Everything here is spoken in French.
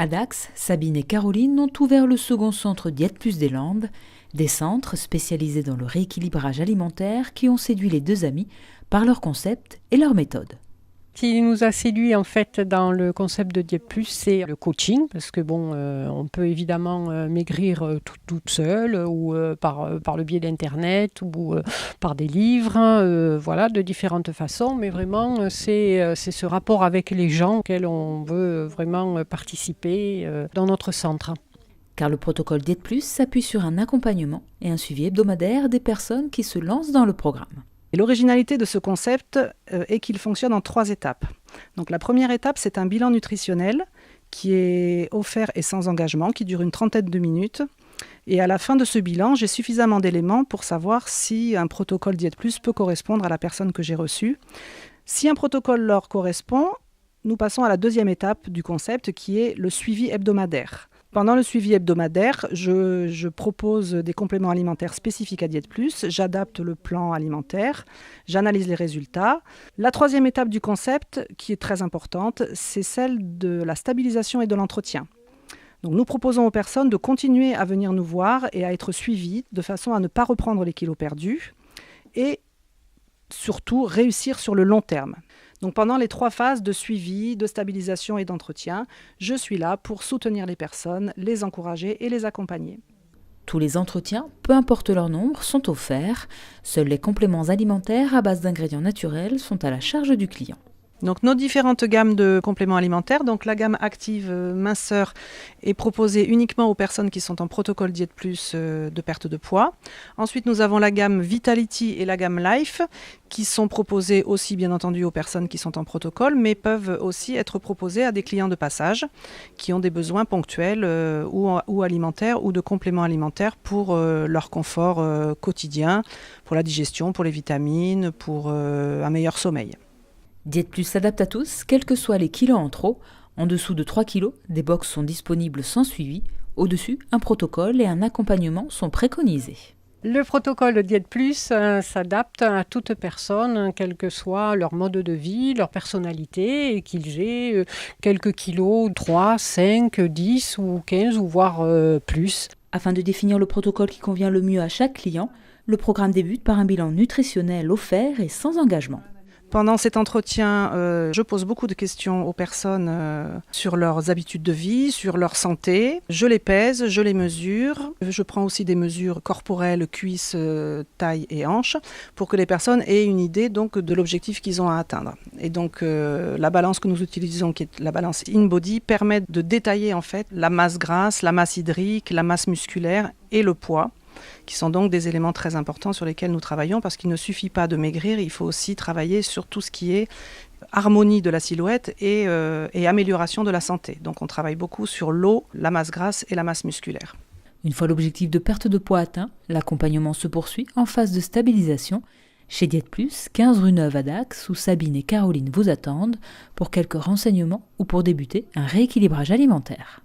À Dax, Sabine et Caroline ont ouvert le second centre Diète Plus des Landes, des centres spécialisés dans le rééquilibrage alimentaire qui ont séduit les deux amies par leur concept et leur méthode. Ce qui nous a séduit en fait dans le concept de Diète Plus, c'est le coaching, parce que on peut évidemment maigrir toute seule ou par le biais d'internet ou par des livres, de différentes façons, mais vraiment c'est ce rapport avec les gens auquel on veut vraiment participer dans notre centre. Car le protocole Diète Plus s'appuie sur un accompagnement et un suivi hebdomadaire des personnes qui se lancent dans le programme. Et l'originalité de ce concept est qu'il fonctionne en 3 étapes. Donc la première étape, c'est un bilan nutritionnel qui est offert et sans engagement, qui dure une trentaine de minutes. Et à la fin de ce bilan, j'ai suffisamment d'éléments pour savoir si un protocole Diète Plus peut correspondre à la personne que j'ai reçue. Si un protocole leur correspond, nous passons à la deuxième étape du concept qui est le suivi hebdomadaire. Pendant le suivi hebdomadaire, je propose des compléments alimentaires spécifiques à Diète Plus, j'adapte le plan alimentaire, j'analyse les résultats. La troisième étape du concept, qui est très importante, c'est celle de la stabilisation et de l'entretien. Donc nous proposons aux personnes de continuer à venir nous voir et à être suivies de façon à ne pas reprendre les kilos perdus et surtout réussir sur le long terme. Donc pendant les 3 phases de suivi, de stabilisation et d'entretien, je suis là pour soutenir les personnes, les encourager et les accompagner. Tous les entretiens, peu importe leur nombre, sont offerts. Seuls les compléments alimentaires à base d'ingrédients naturels sont à la charge du client. Donc nos différentes gammes de compléments alimentaires, donc la gamme active minceur est proposée uniquement aux personnes qui sont en protocole Diète Plus de perte de poids. Ensuite nous avons la gamme Vitality et la gamme Life qui sont proposées aussi bien entendu aux personnes qui sont en protocole, mais peuvent aussi être proposées à des clients de passage qui ont des besoins ponctuels ou alimentaires ou de compléments alimentaires pour leur confort quotidien, pour la digestion, pour les vitamines, pour un meilleur sommeil. Diète Plus s'adapte à tous, quels que soient les kilos en trop. En dessous de 3 kilos, des box sont disponibles sans suivi. Au-dessus, un protocole et un accompagnement sont préconisés. Le protocole Diète Plus s'adapte à toute personne, quel que soit leur mode de vie, leur personnalité, et qu'ils aient quelques kilos, 3, 5, 10 ou 15 ou voire plus. Afin de définir le protocole qui convient le mieux à chaque client, le programme débute par un bilan nutritionnel offert et sans engagement. Pendant cet entretien, je pose beaucoup de questions aux personnes sur leurs habitudes de vie, sur leur santé. Je les pèse, je les mesure. Je prends aussi des mesures corporelles, cuisses, taille et hanches, pour que les personnes aient une idée donc, de l'objectif qu'ils ont à atteindre. Et donc la balance que nous utilisons, qui est la balance InBody, permet de détailler en fait la masse grasse, la masse hydrique, la masse musculaire et le poids, qui sont donc des éléments très importants sur lesquels nous travaillons, parce qu'il ne suffit pas de maigrir, il faut aussi travailler sur tout ce qui est harmonie de la silhouette et amélioration de la santé. Donc on travaille beaucoup sur l'eau, la masse grasse et la masse musculaire. Une fois l'objectif de perte de poids atteint, l'accompagnement se poursuit en phase de stabilisation. Chez Diète Plus, 15 rue Neuve à Dax, où Sabine et Caroline vous attendent pour quelques renseignements ou pour débuter un rééquilibrage alimentaire.